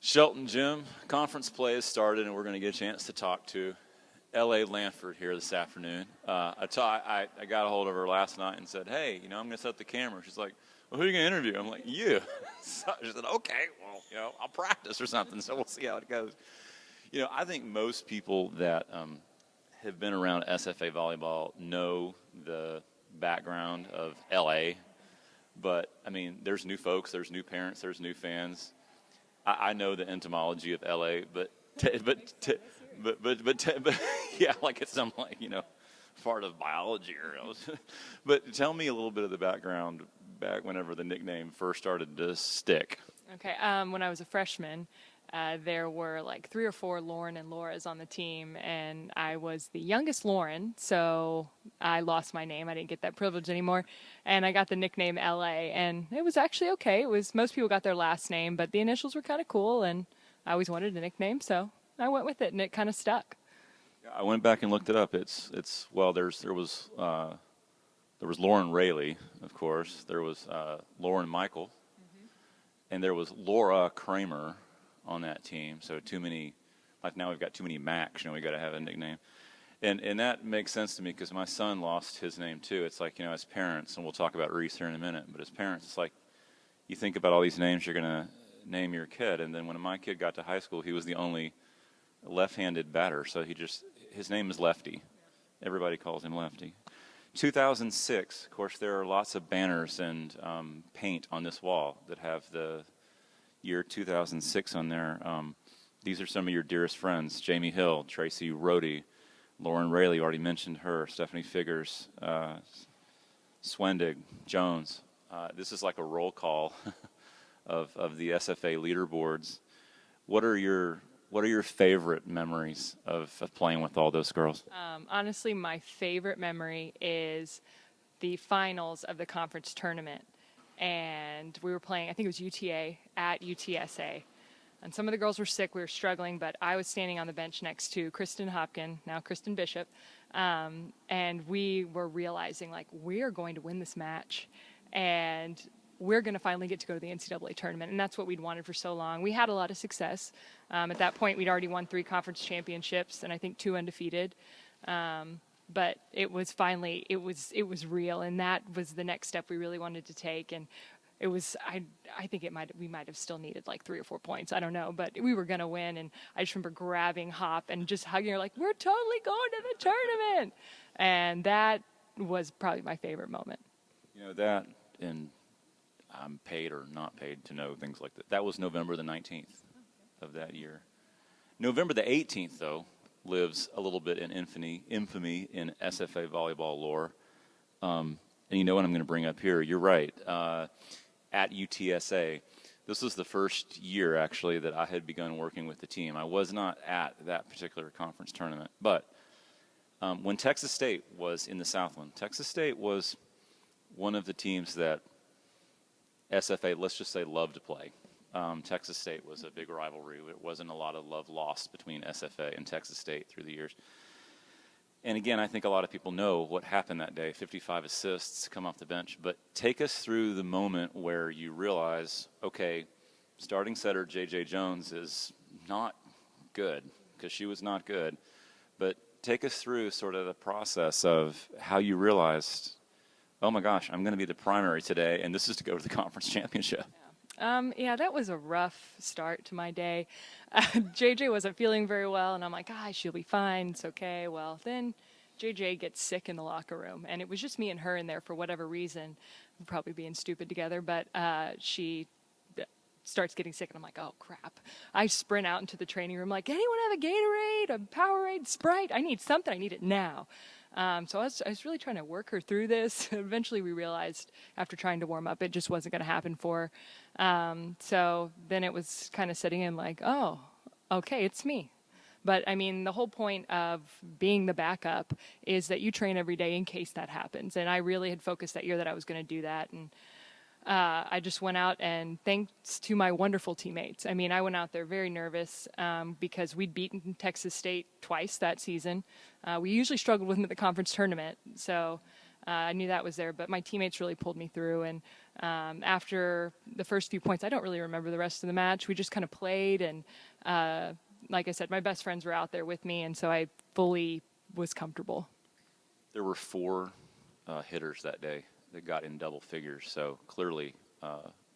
Shelton Gym conference play has started, and we're going to get a chance to talk to L.A. Lanford here this afternoon. I got a hold of her last night and said, hey, I'm going to set up the camera. She's like, well, who are you going to interview? I'm like, you. So she said, okay, well, I'll practice or something, so we'll see how it goes. I think most people that have been around SFA volleyball know the background of L.A., but, there's new folks, there's new parents, there's new fans. I know the entomology of LA, but yeah, like it's some part of biology or else. But tell me a little bit of the background back whenever the nickname first started to stick. Okay, when I was a freshman, there were like 3 or 4 Lauren and Laura's on the team, and I was the youngest Lauren, so I lost my name. I didn't get that privilege anymore, and I got the nickname LA, and it was actually okay. Most people got their last name, but the initials were kind of cool, and I always wanted a nickname, so I went with it, and it kind of stuck. I went back and looked it up. There was Lauren Rayleigh, of course. There was Lauren Michael, and there was Laura Kramer on that team. So too many, like now we've got too many Macs, we got to have a nickname. And that makes sense to me because my son lost his name too. It's like, as parents, and we'll talk about Reese here in a minute, but as parents, it's like you think about all these names you're going to name your kid. And then when my kid got to high school, he was the only left-handed batter. So his name is Lefty. Everybody calls him Lefty. 2006, of course, there are lots of banners and paint on this wall that have the year 2006 on there. These are some of your dearest friends: Jamie Hill, Tracy Rohde, Lauren Rayleigh, already mentioned her, Stephanie Figures, Swendig, Jones. This is like a roll call of the SFA leaderboards. What are your favorite memories of playing with all those girls? Honestly, my favorite memory is the finals of the conference tournament. And we were playing, I think it was UTA at UTSA. And some of the girls were sick, we were struggling, but I was standing on the bench next to Kristen Hopkin, now Kristen Bishop, and we were realizing, we are going to win this match, and we're going to finally get to go to the NCAA tournament, and that's what we'd wanted for so long. We had a lot of success. At that point, we'd already won 3 conference championships, and I think 2 undefeated. But it was finally, it was real, and that was the next step we really wanted to take. And it was, I think we might have still needed 3 or 4 points. I don't know, but we were going to win. And I just remember grabbing Hop and just hugging her we're totally going to the tournament. And that was probably my favorite moment. That, and I'm paid or not paid to know things like that. That was November the 19th of that year. November the 18th, though, lives a little bit in infamy in SFA volleyball lore. And you know what I'm going to bring up here. You're right. At UTSA, this was the first year, actually, that I had begun working with the team. I was not at that particular conference tournament. But when Texas State was in the Southland, Texas State was one of the teams that SFA, let's just say, loved to play. Texas State was a big rivalry. It wasn't a lot of love lost between SFA and Texas State through the years. And again, I think a lot of people know what happened that day, 55 assists, come off the bench. But take us through the moment where you realize, okay, starting setter J.J. Jones is not good, because she was not good. But take us through sort of the process of how you realized, oh my gosh, I'm going to be the primary today, and this is to go to the conference championship. Yeah, that was a rough start to my day. JJ wasn't feeling very well, and I'm like, she'll be fine. It's okay. Well, then JJ gets sick in the locker room, and it was just me and her in there for whatever reason. We're probably being stupid together, but she starts getting sick, and I'm like, oh, crap. I sprint out into the training room like, anyone have a Gatorade, a Powerade, Sprite? I need something. I need it now. So I was really trying to work her through this. Eventually we realized after trying to warm up, it just wasn't going to happen for her. So then it was kind of setting in oh, okay, it's me. But, the whole point of being the backup is that you train every day in case that happens. And I really had focused that year that I was going to do that. And I just went out, and thanks to my wonderful teammates. I went out there very nervous because we'd beaten Texas State twice that season. We usually struggled with them at the conference tournament. So I knew that was there, but my teammates really pulled me through. And after the first few points, I don't really remember the rest of the match. We just kind of played, and like I said, my best friends were out there with me, and so I fully was comfortable. There were 4 hitters that day that got in double figures, so clearly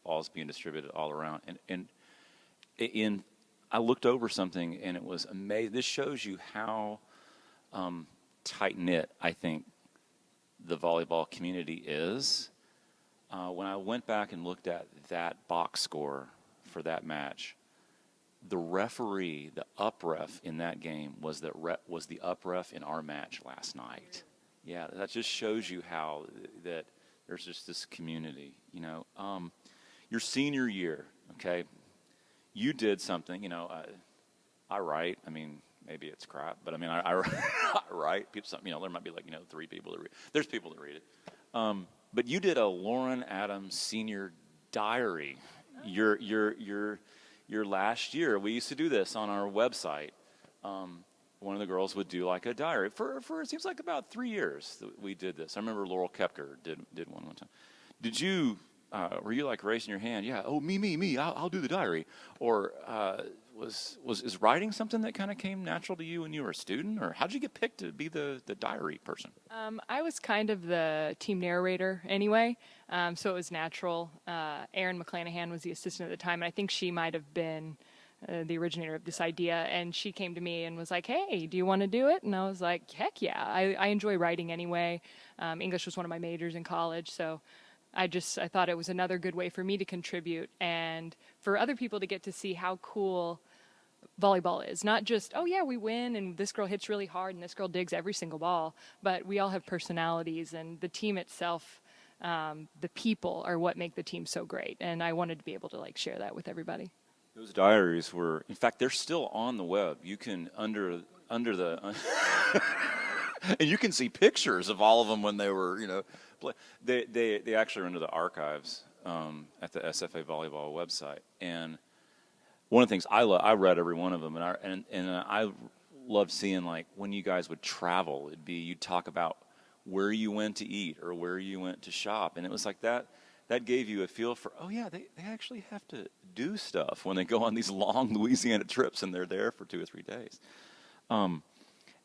balls being distributed all around. And I looked over something, and it was amazing. This shows you how tight-knit I think the volleyball community is. When I went back and looked at that box score for that match, the referee, the up-ref in that game was the up-ref in our match last night. Yeah, that just shows you how that there's just this community, you know. Your senior year, okay, you did something, you know, I write. I mean, maybe it's crap, but I mean, I write. People, you know, there might be like, you know, 3 people that read. There's people that read it. But you did a Lauren Adams senior diary. Your last year, we used to do this on our website. One of the girls would do like a diary for it seems like about 3 years that we did this. I remember Laurel Kepker did one time. Did you? Were you like raising your hand? Yeah. Oh, me. I'll do the diary. Or is writing something that kind of came natural to you when you were a student, or how did you get picked to be the diary person? I was kind of the team narrator anyway, so it was natural. Erin McClanahan was the assistant at the time, and I think she might have been the originator of this idea, and she came to me and was like, hey, do you want to do it? And I was like, heck yeah. I enjoy writing anyway. English was one of my majors in college, so I thought it was another good way for me to contribute and for other people to get to see how cool volleyball is. Not just, oh yeah, we win and this girl hits really hard and this girl digs every single ball, but we all have personalities, and the team itself, the people are what make the team so great. And I wanted to be able to like share that with everybody. Those diaries were, in fact, they're still on the web. You can under the and you can see pictures of all of them when they were, you know, they actually are under the archives at the SFA Volleyball website. And one of the things I read every one of them, and I loved seeing like when you guys would travel, you'd talk about where you went to eat or where you went to shop, and it was like that gave you a feel for, oh yeah, they actually have to do stuff when they go on these long Louisiana trips and they're there for 2 or 3 days.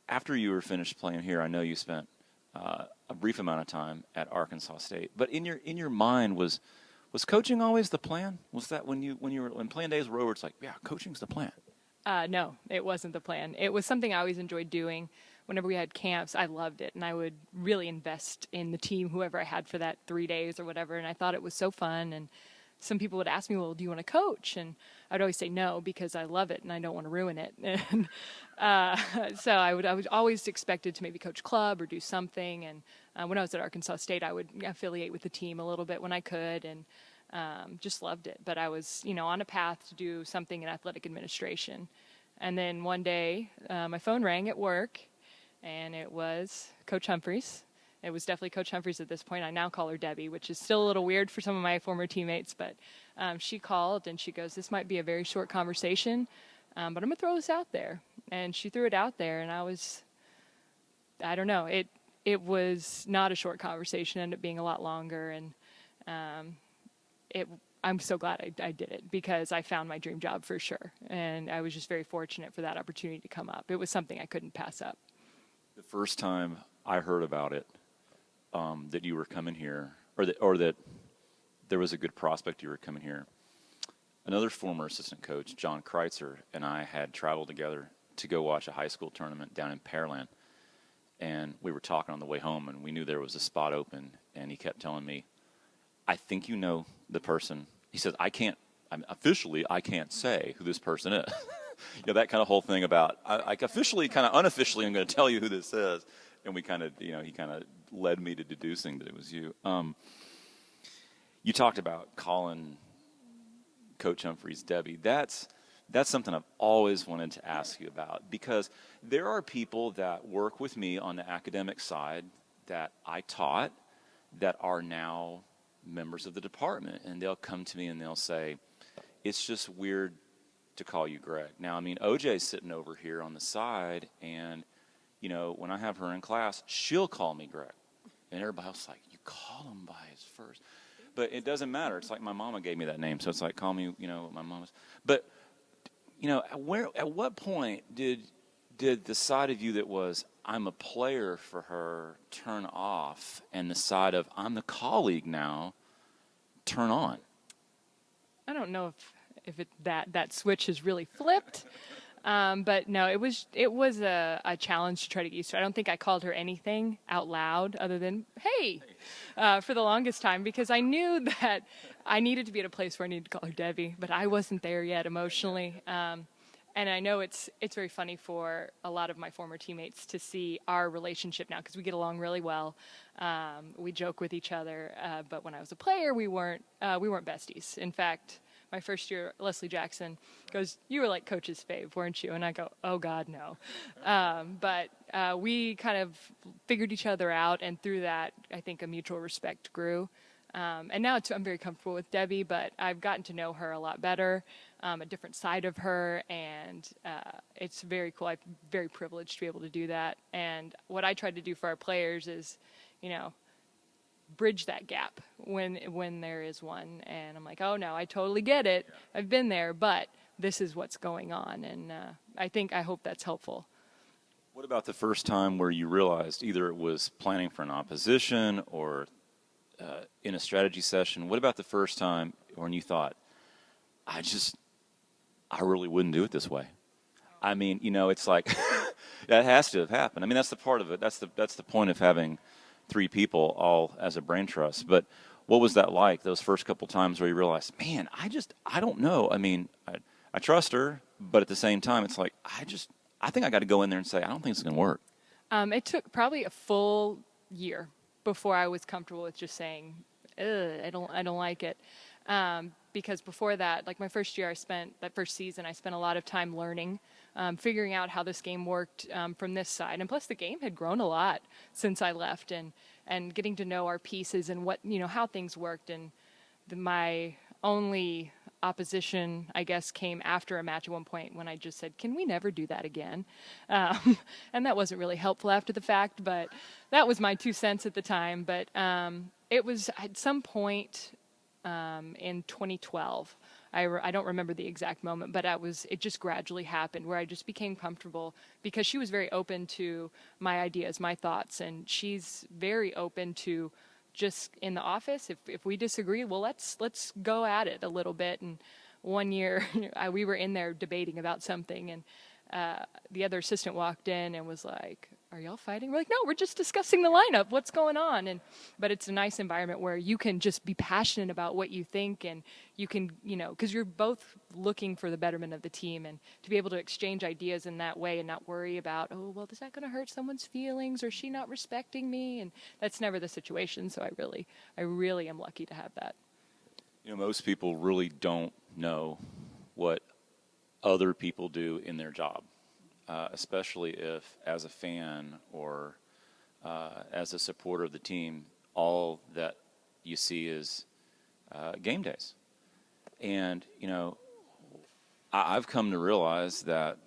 After you were finished playing here, I know you spent a brief amount of time at Arkansas State, but in your mind was coaching always the plan? Was that when playing days were over, it's like, yeah, coaching's the plan? No, it wasn't the plan. It was something I always enjoyed doing. Whenever we had camps, I loved it, and I would really invest in the team, whoever I had for that 3 days or whatever, and I thought it was so fun. And some people would ask me, well, do you want to coach? And I'd always say no, because I love it and I don't want to ruin it. And so I was always expected to maybe coach club or do something. And when I was at Arkansas State, I would affiliate with the team a little bit when I could, and just loved it. But I was, you know, on a path to do something in athletic administration. And then one day, my phone rang at work, and it was Coach Humphreys. It was definitely Coach Humphreys at this point. I now call her Debbie, which is still a little weird for some of my former teammates. But she called, and she goes, this might be a very short conversation, but I'm going to throw this out there. And she threw it out there, and I don't know. It was not a short conversation. It ended up being a lot longer. And I'm so glad I did it, because I found my dream job for sure. And I was just very fortunate for that opportunity to come up. It was something I couldn't pass up. The first time I heard about it, that you were coming here, or that there was a good prospect you were coming here, another former assistant coach, John Kreitzer, and I had traveled together to go watch a high school tournament down in Pearland. And we were talking on the way home, and we knew there was a spot open, and he kept telling me, I think you know the person. He says, I can't say who this person is. You know, that kind of whole thing about, I officially, kind of unofficially, I'm going to tell you who this is. And we kind of, you know, he kind of led me to deducing that it was you. You talked about calling Coach Humphreys Debbie. That's something I've always wanted to ask you about, because there are people that work with me on the academic side that I taught that are now members of the department, and they'll come to me and they'll say, it's just weird to call you Greg. Now, I mean, OJ's sitting over here on the side, and, you know, when I have her in class, she'll call me Greg. And everybody else was like, you call him by his first. But it doesn't matter. It's like my mama gave me that name, so it's like, call me, what my mama's. But, at what point did the side of you that was, I'm a player for her, turn off, and the side of, I'm the colleague now, turn on? I don't know if that switch has really flipped. But no, it was a challenge to try to get used to. I don't think I called her anything out loud other than, hey, for the longest time, because I knew that I needed to be at a place where I needed to call her Debbie, but I wasn't there yet emotionally. And I know it's very funny for a lot of my former teammates to see our relationship now, because we get along really well. We joke with each other, but when I was a player, we weren't besties. In fact, my first year, Leslie Jackson goes, "You were like Coach's fave, weren't you?" And I go, "Oh God, no." But we kind of figured each other out, and through that, I think a mutual respect grew. And now I'm very comfortable with Debbie, but I've gotten to know her a lot better, a different side of her, and it's very cool. I'm very privileged to be able to do that. And what I tried to do for our players is, bridge that gap when there is one. And I'm like, oh no, I totally get it. Yeah. I've been there, but this is what's going on. And I hope that's helpful. What about the first time where you realized either it was planning for an opposition or in a strategy session? What about the first time when you thought, I really wouldn't do it this way? I mean, it's like that has to have happened. I mean, that's the part of it. That's the point of having three people all as a brain trust. But what was that like, those first couple times where you realized, man, I don't know. I mean, I trust her, but at the same time, it's like, I think I got to go in there and say, I don't think it's going to work. It took probably a full year before I was comfortable with just saying, I don't like it. Because before that, like my first year, that first season, I spent a lot of time learning, figuring out how this game worked from this side. And plus the game had grown a lot since I left, and getting to know our pieces and what, how things worked. And my only opposition, I guess, came after a match at one point when I just said, can we never do that again? And that wasn't really helpful after the fact, but that was my 2 cents at the time. But it was at some point in 2012. I don't remember the exact moment, but it just gradually happened where I just became comfortable because she was very open to my ideas, my thoughts, and she's very open to just in the office. If we disagree, well, let's go at it a little bit. And one year we were in there debating about something, and the other assistant walked in and was like, "Are y'all fighting?" We're like, "No, we're just discussing the lineup. What's going on?" But it's a nice environment where you can just be passionate about what you think, and you can, because you're both looking for the betterment of the team, and to be able to exchange ideas in that way and not worry about, oh, well, is that going to hurt someone's feelings, or is she not respecting me? And that's never the situation. So I really am lucky to have that. Most people really don't know what other people do in their job. Especially if, as a fan or as a supporter of the team, all that you see is game days. And, I've come to realize that,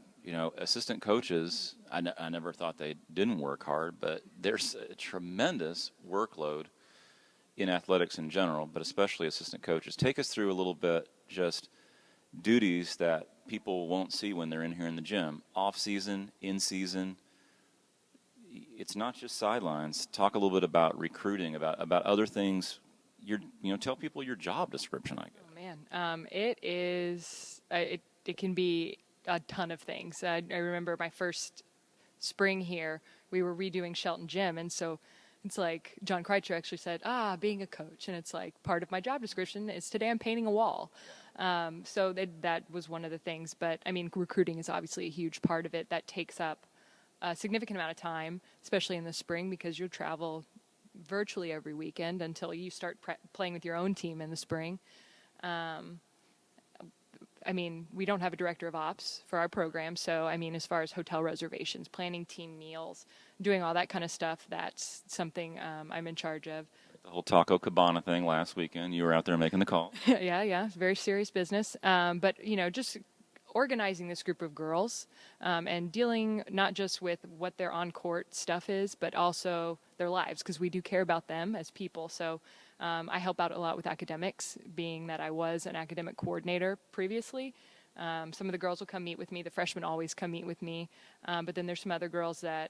assistant coaches, I never thought they didn't work hard, but there's a tremendous workload in athletics in general, but especially assistant coaches. Take us through a little bit just duties that people won't see when they're in here in the gym. Off season, in season. It's not just sidelines. Talk a little bit about recruiting, about other things. Tell people your job description, I guess. Oh man, it is. It can be a ton of things. I remember my first spring here, we were redoing Shelton Gym, and so it's like John Kreitzer actually said, being a coach, and it's like part of my job description is today I'm painting a wall. So that was one of the things. But, I mean, recruiting is obviously a huge part of it. That takes up a significant amount of time, especially in the spring, because you'll travel virtually every weekend until you start playing with your own team in the spring. I mean, we don't have a director of ops for our program. So, I mean, as far as hotel reservations, planning team meals, doing all that kind of stuff, that's something I'm in charge of. The whole Taco Cabana thing last weekend, you were out there making the call. Yeah, it's very serious business. But, just organizing this group of girls and dealing not just with what their on-court stuff is, but also their lives, because we do care about them as people. So I help out a lot with academics, being that I was an academic coordinator previously. Some of the girls will come meet with me. The freshmen always come meet with me. But then there's some other girls that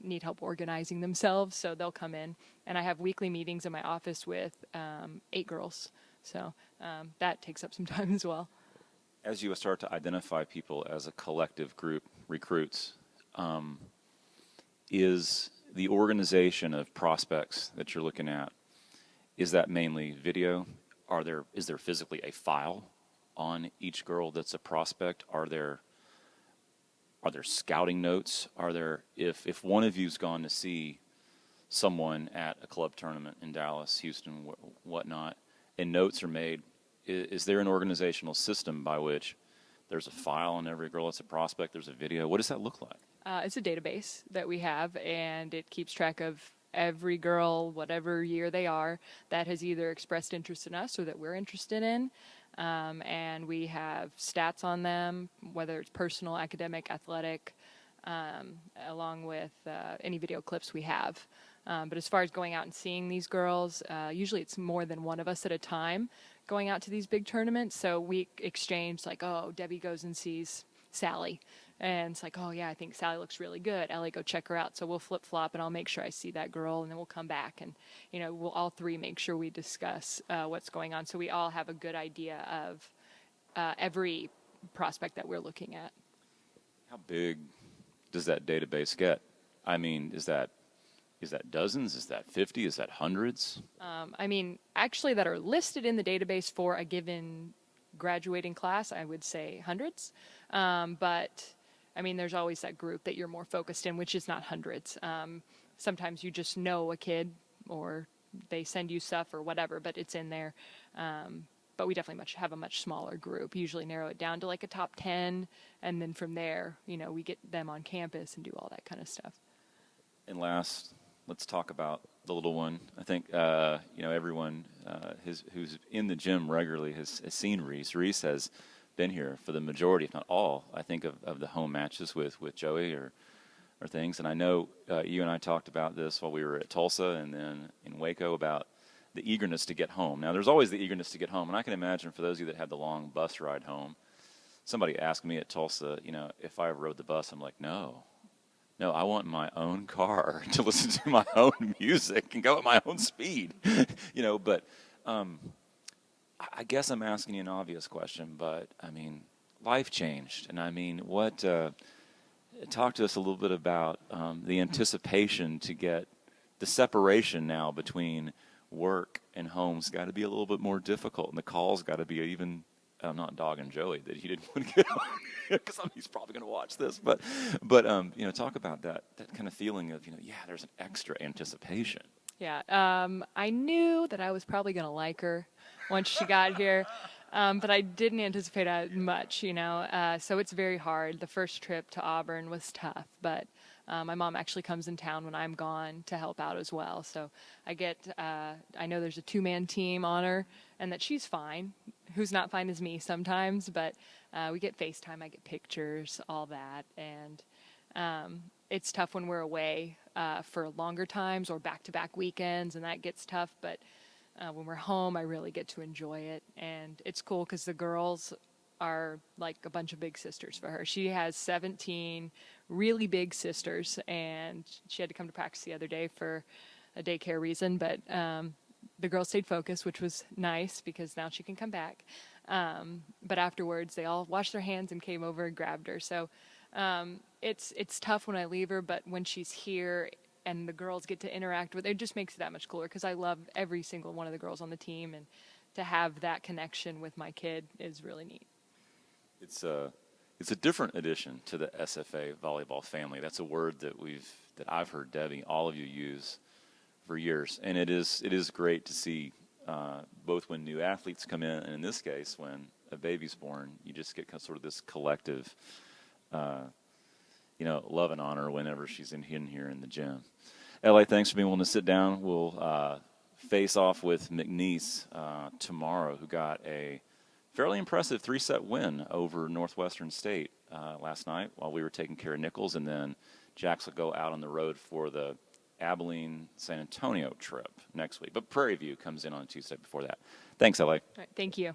need help organizing themselves, so they'll come in. And I have weekly meetings in my office with 8 girls. So that takes up some time as well. As you start to identify people as a collective group, recruits, is the organization of prospects that you're looking at, is that mainly video? Is there physically a file on each girl that's a prospect? Are there scouting notes? If one of you's gone to see someone at a club tournament in Dallas, Houston, whatnot, and notes are made, is there an organizational system by which there's a file on every girl that's a prospect, there's a video? What does that look like? It's a database that we have, and it keeps track of every girl, whatever year they are, that has either expressed interest in us or that we're interested in. And we have stats on them, whether it's personal, academic, athletic, along with any video clips we have. But as far as going out and seeing these girls, usually it's more than one of us at a time going out to these big tournaments. So we exchange like, oh, Debbie goes and sees Sally. And it's like, oh, yeah, I think Sally looks really good. Ellie, go check her out. So we'll flip-flop, and I'll make sure I see that girl, and then we'll come back. And, we'll all three make sure we discuss what's going on, so we all have a good idea of every prospect that we're looking at. How big does that database get? I mean, is that dozens? Is that 50? Is that hundreds? Actually, that are listed in the database for a given graduating class, I would say hundreds. But there's always that group that you're more focused in, which is not hundreds. Sometimes you just know a kid, or they send you stuff or whatever, but it's in there. But we definitely have a much smaller group. Usually narrow it down to like a top 10, and then from there, we get them on campus and do all that kind of stuff. And last, let's talk about the little one. I think everyone who's in the gym regularly has seen Reese. Reese has been here for the majority, if not all, I think, of the home matches with Joey or things. And I know you and I talked about this while we were at Tulsa and then in Waco about the eagerness to get home. Now, there's always the eagerness to get home, and I can imagine for those of you that had the long bus ride home, somebody asked me at Tulsa, if I ever rode the bus. I'm like, no, I want my own car to listen to my own music and go at my own speed, But I guess I'm asking you an obvious question, but life changed, and what? Talk to us a little bit about the anticipation to get the separation now between work and home's got to be a little bit more difficult, and the calls got to be even. I'm not dogging Joey that he didn't want to get on because he's probably going to watch this, but talk about that kind of feeling of there's an extra anticipation. Yeah, I knew that I was probably going to like her once she got here, but I didn't anticipate much, so it's very hard. The first trip to Auburn was tough, but my mom actually comes in town when I'm gone to help out as well. So I know there's a 2-man team on her, and that she's fine. Who's not fine is me sometimes, but we get FaceTime, I get pictures, all that. And it's tough when we're away for longer times or back-to-back weekends, and that gets tough. But when we're home, I really get to enjoy it. And it's cool because the girls are like a bunch of big sisters for her. She has 17 really big sisters, and she had to come to practice the other day for a daycare reason, but the girls stayed focused, which was nice because now she can come back. But afterwards, they all washed their hands and came over and grabbed her. So it's tough when I leave her, but when she's here and the girls get to interact with her, it just makes it that much cooler because I love every single one of the girls on the team, and to have that connection with my kid is really neat. It's a different addition to the SFA volleyball family. That's a word that I've heard Debbie, all of you use for years, and it is great to see both when new athletes come in, and in this case when a baby's born, you just get sort of this collective, love and honor whenever she's in here in the gym. Ellie, thanks for being willing to sit down. We'll face off with McNeese tomorrow, who got a fairly impressive 3-set win over Northwestern State last night while we were taking care of Nichols, and then Jacks will go out on the road for the Abilene-San Antonio trip next week. But Prairie View comes in on Tuesday before that. Thanks, LA. All right, thank you.